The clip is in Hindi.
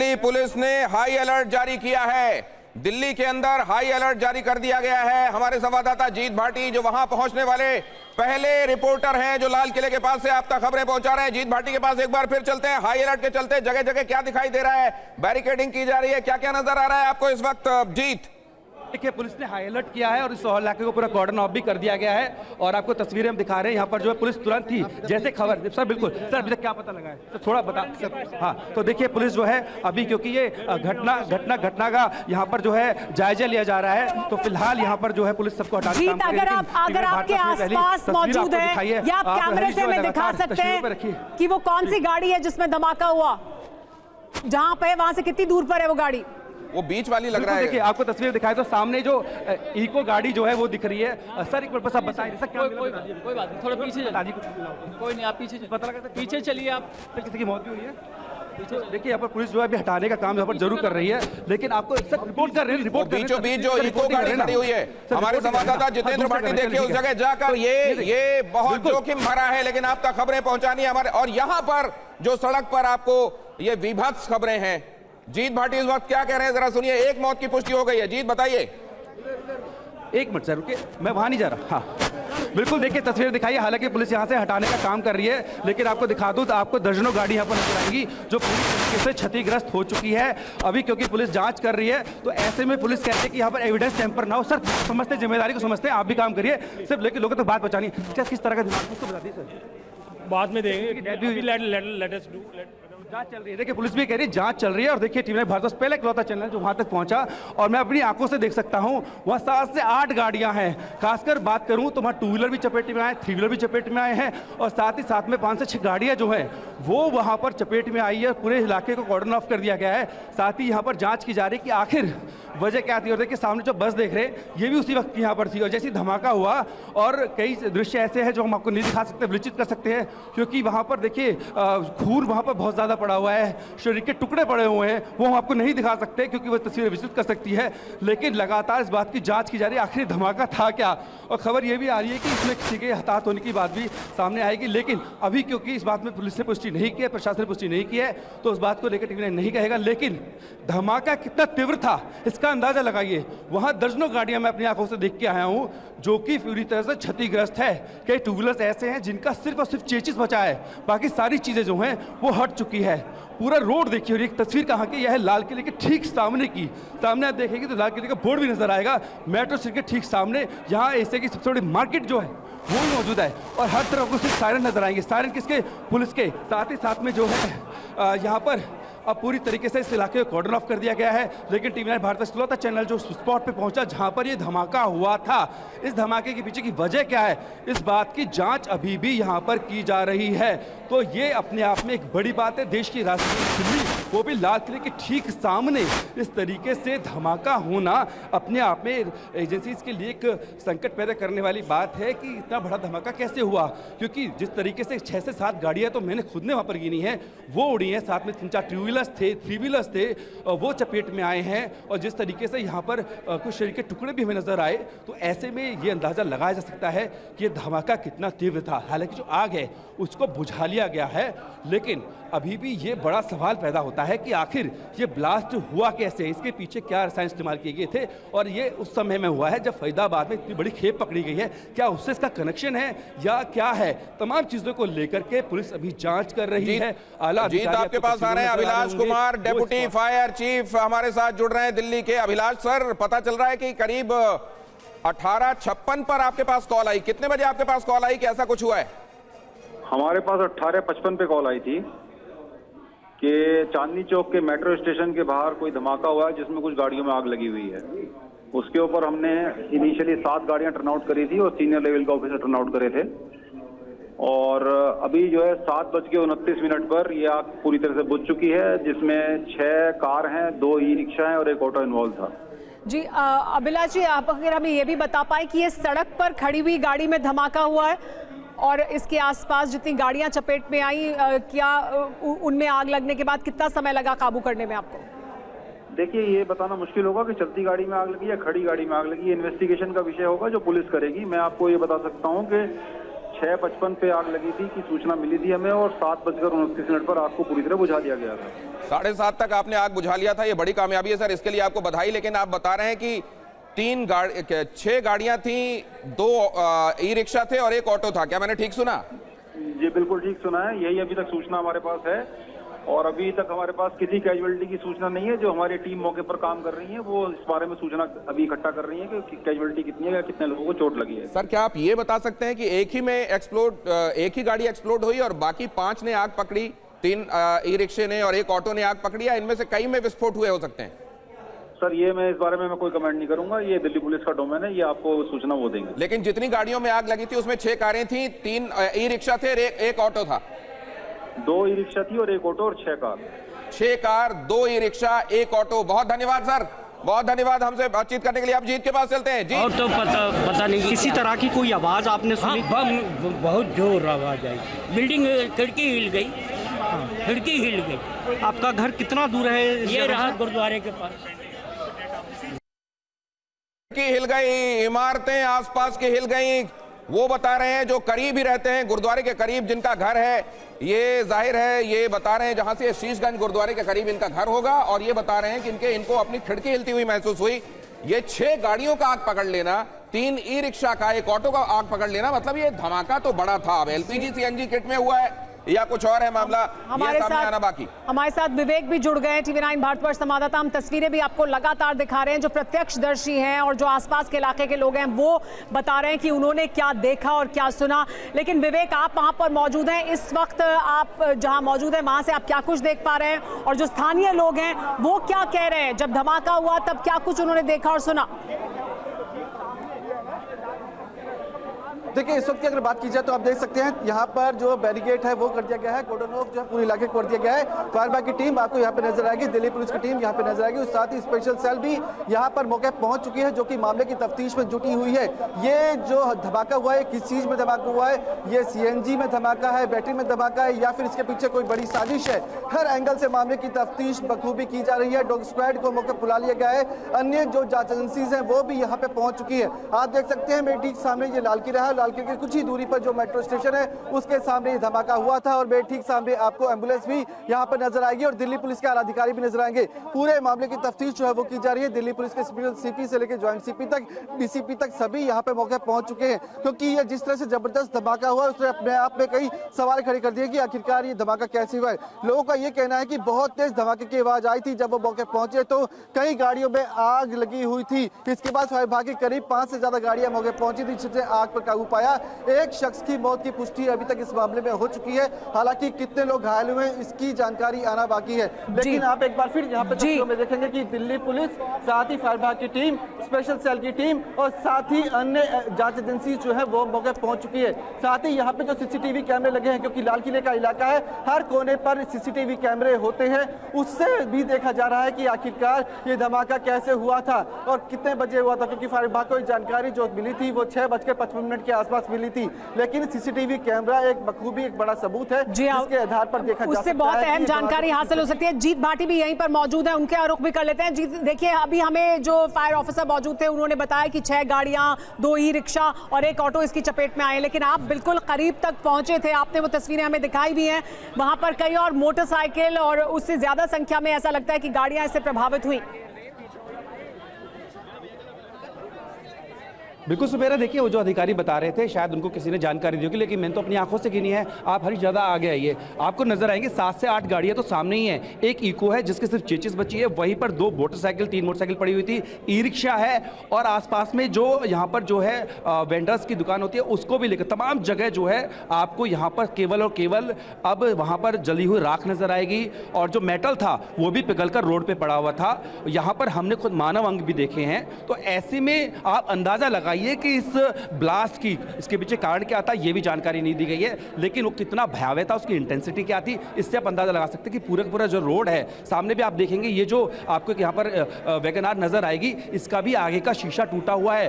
दिल्ली पुलिस ने हाई अलर्ट जारी किया है। दिल्ली के अंदर हाई अलर्ट जारी कर दिया गया है। हमारे संवाददाता जीत भाटी जो वहां पहुंचने वाले पहले रिपोर्टर हैं, जो लाल किले के पास से आप तक खबरें पहुंचा रहे हैं। जीत भाटी के पास एक बार फिर चलते हैं। हाई अलर्ट के चलते जगह जगह क्या दिखाई दे रहा है, बैरिकेडिंग की जा रही है, क्या क्या नजर आ रहा है आपको इस वक्त जीत? देखिए, पुलिस ने हाई अलर्ट किया है और इस इलाके को पूरा कॉर्डन ऑफ भी कर दिया गया है और आपको तस्वीरें हम दिखा रहे हैं। यहाँ पर जो है पुलिस तुरंत ही जैसे खबर सर बिल्कुल सर अभी तक क्या पता लगा है सर थोड़ा बता सर। हाँ, तो देखिए पुलिस जो है अभी क्योंकि ये घटना का यहाँ पर जो है जायजा लिया जा रहा है, तो फिलहाल यहाँ पर जो है पुलिस सबको हटाने का काम कर रही है। अगर आपके आसपास मौजूद है या आप कैमरे से हमें दिखा सकते हैं कि वो कौन सी गाड़ी है जिसमें धमाका हुआ, जहाँ पे वहां से कितनी दूर पर है वो गाड़ी? वो बीच वाली लग रहा है। देखिए आपको तस्वीर दिखाई तो सामने जो इको गाड़ी जो है वो दिख रही है। सर एक बार आप बताइए सर क्या कोई बात नहीं, थोड़ा पीछे चलिए। कोई नहीं, आप पीछे पता लगा पीछे चलिए आप। किसी की मौत भी हुई है पीछे। देखिए यहाँ पर पुलिस जो है अभी हटाने का काम यहाँ पर जरूर कर रही है, लेकिन आपको सर रिपोर्ट कर रहे हैं। रिपोर्ट बीचों बीच जो इको गाड़ी खड़ी हुई है, हमारे संवाददाता जितेंद्र भाटी देखिए उस जगह जाकर ये बहुत जोखिम भरा है, लेकिन आप तक खबरें पहुंचानी है हमारे। और यहाँ पर जो सड़क पर आपको ये विभत्स खबरें हैं, जीत भाटी इस वक्त क्या कह रहे हैं जरा सुनिए। एक मौत की पुष्टि हो गई है। जीत बताइए। एक मिनट सर रुकिए, मैं वहां नहीं जा रहा। हाँ बिल्कुल, देखिए तस्वीर दिखाइए। हालांकि पुलिस यहां से हटाने का काम कर रही है, लेकिन आपको दिखा दूं तो आपको दर्जनों गाड़ी यहां पर नजर आएंगी जो पूरी तरीके से क्षतिग्रस्त हो चुकी है अभी, क्योंकि पुलिस जांच कर रही है। तो ऐसे में पुलिस कहते हैं कि यहाँ पर एविडेंस टेम्पर ना हो। सर समझते जिम्मेदारी को समझते हैं, आप भी काम करिए सिर्फ, लेकिन लोगों तक बात पहुंचानी। क्या किस तरह का दिमाग उसको बता दीजिए सर। बाद में देंगे, जांच चल रही है। देखिए पुलिस भी कह रही है जांच चल रही है। और देखिए टीवी भारत पहले इकलौता चैनल जो वहां तक पहुंचा और मैं अपनी आंखों से देख सकता हूं वहां 7 से 8 गाड़ियां हैं। खासकर बात करूं तो वहां 2 व्हीलर भी चपेट में आए, 3 व्हीलर भी चपेट में आए हैं और साथ ही साथ में 5 से 6 गाड़ियां जो है वो वहां पर चपेट में आई है। पूरे इलाके को कॉर्डन ऑफ कर दिया गया है। साथ ही यहाँ पर जांच की जा रही है कि आखिर वजह क्या थी। और देखिए सामने जो बस देख रहे हैं ये भी उसी वक्त यहाँ पर थी और जैसे धमाका हुआ और कई दृश्य ऐसे हैं जो हम आपको नहीं दिखा सकते, विचित्र कर सकते हैं, क्योंकि वहाँ पर देखिए खून वहाँ पर बहुत ज़्यादा पड़ा हुआ है, शरीर के टुकड़े पड़े हुए हैं, वो हम आपको नहीं दिखा सकते क्योंकि वो तस्वीरें विचित्र कर सकती है। लेकिन लगातार इस बात की जाँच की जा रही है आखिर धमाका था क्या। और खबर ये भी आ रही है कि इसमें किसी के हताहत होने की बात भी सामने आएगी, लेकिन अभी क्योंकि इस बात में पुलिस ने पुष्टि नहीं की है, प्रशासन ने पुष्टि नहीं की है, तो उस बात को लेकर टीवी नहीं कहेगा। लेकिन धमाका कितना तीव्र था इसका अंदाजा लगाइए। वहां दर्जनों गाड़ियां मैं अपनी आंखों से देख के आया हूं जो कि पूरी तरह से क्षतिग्रस्त है। कई 2 व्हीलर्स ऐसे हैं जिनका सिर्फ और सिर्फ चेचिस बचा है, बाकी सारी चीजें जो हैं वो हट चुकी है। पूरा रोड देखिए। और एक तस्वीर कहाँ की, यह है लाल किले के ठीक सामने की। सामने आप देखेंगे तो लाल किले का बोर्ड भी नजर आएगा, मेट्रो सिटी के ठीक सामने। यहाँ एशिया की सबसे बड़ी मार्केट जो है वो भी मौजूद है और हर तरफ को सिर्फ सायरन नजर आएंगे। सायरन किसके? पुलिस के। साथ ही साथ में जो है यहाँ पर अब पूरी तरीके से इस इलाके को कॉर्डन ऑफ कर दिया गया है। लेकिन टीवी भारत इकलौता चैनल जो स्पॉट पे पहुंचा जहां पर ये धमाका हुआ था, इस धमाके के पीछे की वजह क्या है, इस बात की जांच अभी भी यहां पर की जा रही है। तो ये अपने आप में एक बड़ी बात है। देश की राजधानी दिल्ली, वो भी लाल किले के ठीक सामने इस तरीके से धमाका होना अपने आप में एजेंसीज के लिए एक संकट पैदा करने वाली बात है कि इतना बड़ा धमाका कैसे हुआ। क्योंकि जिस तरीके से 6 से 7 गाड़ियां तो मैंने खुद ने वहां पर गिनी है वो उड़ी हैं, साथ में 3-4 2 व्हीलर्स थे, 3 व्हीलर्स थे, वो चपेट में आए हैं। और जिस तरीके से यहाँ पर कुछ शरीर के टुकड़े भी हमें नजर आए, तो ऐसे में ये अंदाजा लगाया जा सकता है कि ये धमाका कितना तीव्र था। हालांकि जो आग है उसको बुझा लिया गया है, लेकिन अभी भी ये बड़ा सवाल पैदा होता है कि आखिर ये ब्लास्ट हुआ कैसे, इसके पीछे क्या रसायन इस्तेमाल किए गए थे और ये उस समय में हुआ है जब फरीदाबाद में इतनी बड़ी खेप पकड़ी गई है। क्या उससे इसका कनेक्शन है या क्या है? तमाम चीजों को लेकर के पुलिस अभी जांच कर रही है। आला जीत आपके पास आ रहे हैं Abhilash Kumar, deputy fire chief हमारे साथ जुड़ रहे हैं दिल्ली के। अभिलाष सर, पता चल रहा है कि करीब 18:56 पर आपके पास कॉल आई। कितने बजे आपके पास कॉल आई कि ऐसा कुछ हुआ है? हमारे पास 18:55 पे कॉल आई थी कि चांदनी चौक के मेट्रो स्टेशन के बाहर कोई धमाका हुआ है जिसमें कुछ गाड़ियों में आग लगी हुई है। उसके ऊपर हमने इनिशियली 7 गाड़ियां टर्न आउट करी थी और सीनियर लेवल के ऑफिसर टर्न आउट करे थे। और अभी जो है 7:29 पर ये आग पूरी तरह से बुझ चुकी है, जिसमें 6 कार हैं, 2 ई-रिक्शा हैं और एक ऑटो इन्वॉल्व था। जी अभिलाष जी, आप अगर हमें ये भी बता पाए कि ये सड़क पर खड़ी हुई गाड़ी में धमाका हुआ है और इसके आसपास जितनी गाड़ियां चपेट में आई, क्या उनमें आग लगने के बाद कितना समय लगा काबू करने में आपको? देखिए, ये बताना मुश्किल होगा कि चलती गाड़ी में आग लगी या खड़ी गाड़ी में आग लगी। इन्वेस्टिगेशन का विषय होगा जो पुलिस करेगी। मैं आपको ये बता सकता हूँ कि 6:55 पे आग लगी थी की सूचना मिली थी हमें और 7:29 पर आग को पूरी तरह बुझा दिया गया था। 7:30 तक आपने आग बुझा लिया था, ये बड़ी कामयाबी है सर, इसके लिए आपको बधाई। लेकिन आप बता रहे हैं कि 6 गाड़ियां थी, 2 ई रिक्शा थे और 1 ऑटो था, क्या मैंने ठीक सुना? जी बिल्कुल ठीक सुना है, यही अभी तक सूचना हमारे पास है और अभी तक हमारे पास किसी कैजुअलिटी की सूचना नहीं है। जो हमारी टीम मौके पर काम कर रही है वो इस बारे में सूचना अभी इकट्ठा कर रही है कि कैजुअलिटी कितनी है या कितने लोगों को चोट लगी है। सर क्या आप ये बता सकते हैं कि एक ही गाड़ी एक्सप्लोड हुई और बाकी 5 ने आग पकड़ी, 3 ई रिक्शे ने और 1 ऑटो ने आग पकड़ी, या इनमें से कई में विस्फोट हुए हो सकते हैं? सर ये मैं इस बारे में कोई कमेंट नहीं करूंगा, ये दिल्ली पुलिस का डोमेन है, ये आपको सूचना वो देंगे। लेकिन जितनी गाड़ियों में आग लगी थी उसमें 6 कारें थी, 3 ई रिक्शा थे, 1 ऑटो था। 2 ई रिक्शा थी और 1 ऑटो और 6 car. 6 car, 2 e rickshaw, 1 auto. बहुत धन्यवाद सर, बहुत धन्यवाद हमसे बातचीत करने के लिए। आप जीत के पास चलते हैं जी। और तो पता नहीं किसी तरह की कोई आवाज आपने सुनी? बम बहुत जोर आवाज आई, बिल्डिंग खिड़की हिल गई, खिड़की हिल गई। आपका घर कितना दूर है? ये रहा गुरुद्वारे के पास। की हिल गई, इमारतें आसपास की हिल गई। वो बता रहे हैं जो करीब ही रहते हैं, गुरुद्वारे के करीब जिनका घर है, ये जाहिर है ये बता रहे हैं जहां से शीशगंज गुरुद्वारे के करीब इनका घर होगा, और ये बता रहे हैं कि इनको अपनी खिड़की हिलती हुई महसूस हुई। ये 6 गाड़ियों का आग पकड़ लेना, 3 ई रिक्शा का, 1 ऑटो का आग पकड़ लेना, मतलब ये धमाका तो बड़ा था। अब एलपीजी सीएनजी किट में हुआ है या कुछ और है मामला, ये सामने आना बाकी। हमारे साथ विवेक भी जुड़ गए हैं, TV9 भारतवर्ष संवाददाता। हम तस्वीरें भी आपको लगातार दिखा रहे हैं, जो प्रत्यक्षदर्शी हैं और जो आसपास के इलाके के लोग हैं वो बता रहे हैं कि उन्होंने क्या देखा और क्या सुना। लेकिन विवेक, आप वहां पर मौजूद हैं इस वक्त, आप जहां मौजूद हैं वहां से आप क्या कुछ देख पा रहे हैं और जो स्थानीय लोग हैं वो क्या कह रहे हैं? जब धमाका हुआ तब क्या कुछ उन्होंने देखा और सुना? देखिए, इस वक्त की अगर बात की जाए तो आप देख सकते हैं यहाँ पर जो बैरिकेड है वो कर दिया गया है, कॉर्डन ऑफ जो है पूरे इलाके को कर दिया गया है। फायर ब्रिगेड की टीम आपको यहाँ पे नजर आएगी, दिल्ली पुलिस की टीम यहाँ पे नजर आएगी, और साथ ही स्पेशल सेल भी यहाँ पर मौके पहुंच चुकी है जो कि मामले की तफ्तीश में जुटी हुई है। ये जो धमाका हुआ है, किस चीज में धमाका हुआ है, ये सीएनजी में धमाका है, बैटरी में धमाका है, या फिर इसके पीछे कोई बड़ी साजिश है, हर एंगल से मामले की तफ्तीश बखूबी की जा रही है। डॉग स्क्वाड को मौके बुला लिया गया है, अन्य जो जांच एजेंसीज हैं वो भी यहाँ पे पहुंच चुकी है। आप देख सकते हैं मेरे ठीक सामने ये लाल किला है, लाल किले के कुछ ही दूरी पर जो मेट्रो स्टेशन है उसके सामने ये धमाका हुआ था, और मेरे ठीक सामने आपको एम्बुलेंस भी यहाँ पर नजर आएगी और दिल्ली पुलिस के आला अधिकारी भी नजर आएंगे। पूरे मामले की तफ्तीश जो है वो की जा रही है। दिल्ली पुलिस के स्पेशल सीपी से लेकर ज्वाइंट सीपी तक, डीसीपी तक सभी यहाँ पे मौके पहुंच चुके हैं, क्योंकि ये जिस तरह से जबरदस्त धमाका हुआ उसने अपने आप में कई सवाल खड़े कर दिए कि आखिरकार ये धमाका कैसे हुआ है। लोगों का ये कहना है कि बहुत तेज धमाके की आवाज आई थी, जब वो मौके पहुंचे तो कई गाड़ियों में आग लगी हुई थी। इसके बाद फायर विभाग की करीब 5 से ज्यादा गाड़ियां मौके पहुंची थी, जिससे आग पर काबू पाया। एक शख्स की मौत की पुष्टि अभी तक इस मामले में हो चुकी है, हालांकि कितने लोग घायल हुए इसकी जानकारी आना बाकी है। लेकिन आप एक बार फिर यहाँ पे तस्वीरों में देखेंगे कि दिल्ली पुलिस, साथ ही फायर विभाग की टीम, स्पेशल सेल की टीम और साथ ही अन्य जांच एजेंसी जो है वो मौके पहुंच चुकी है। साथ ही यहाँ पे जो सीसीटीवी कैमरे लगे हैं, क्योंकि लाल किले का इलाका है, हर कोने पर सीसीटीवी कैमरे होते हैं, उससे भी देखा जा रहा है कि आखिरकार ये धमाका कैसे हुआ था और कितने बजे हुआ था, क्योंकि फायर विभाग को जानकारी जो मिली थी वो 6:55 के आसपास मिली थी। लेकिन सीसीटीवी कैमरा एक बखूबी एक बड़ा सबूत है जिसके आधार पर देखा जा सकता है, उससे बहुत अहम जानकारी हासिल हो सकती है। जीत भाटी भी यहीं पर मौजूद है, उनके रुख भी कर लेते हैं। जीत, देखिए अभी हमें जो फायर ऑफिसर मौजूद थे उन्होंने बताया कि 6 गाड़ियां, 2 ई रिक्शा और 1 ऑटो इसकी चपेट में आए, लेकिन आप बिल्कुल करीब तक पहुंचे थे, आपने वो तस्वीरें हमें दिखाई भी हैं। वहां पर कई और मोटरसाइकिल और उससे ज्यादा संख्या में ऐसा लगता है कि गाड़ियां इससे प्रभावित हुई। बिल्कुल सुबेरा, देखिए वो जो अधिकारी बता रहे थे शायद उनको किसी ने जानकारी दी होगी, लेकिन मैंने तो अपनी आंखों से गिनी है। आप हरी ज़्यादा आगे आइए, आपको नजर आएंगे 7 से 8 गाड़ियां तो सामने ही हैं। एक इको है जिसके सिर्फ चेचिस बची है, वहीं पर 2 मोटरसाइकिल 3 मोटरसाइकिल पड़ी हुई थी, ई रिक्शा है, और आसपास में जो यहाँ पर जो है वेंडर्स की दुकान होती है उसको भी लेकर तमाम जगह जो है आपको यहाँ पर केवल और केवल अब वहाँ पर जली हुई राख नजर आएगी, और जो मेटल था वो भी पिघल कर रोड पर पड़ा हुआ था। यहाँ पर हमने खुद मानव अंग भी देखे हैं, तो ऐसे में आप अंदाजा लगाइए कि इस ब्लास्ट की इसके पीछे कारण क्या था, ये भी जानकारी नहीं दी गई है, लेकिन वो कितना भयावह था, उसकी इंटेंसिटी क्या थी, इससे आप अंदाजा लगा सकते हैं कि पूरा पूरा जो रोड है सामने भी आप देखेंगे, ये जो आपको यहाँ पर वैगन आर नजर आएगी, इसका भी आगे का शीशा टूटा हुआ है।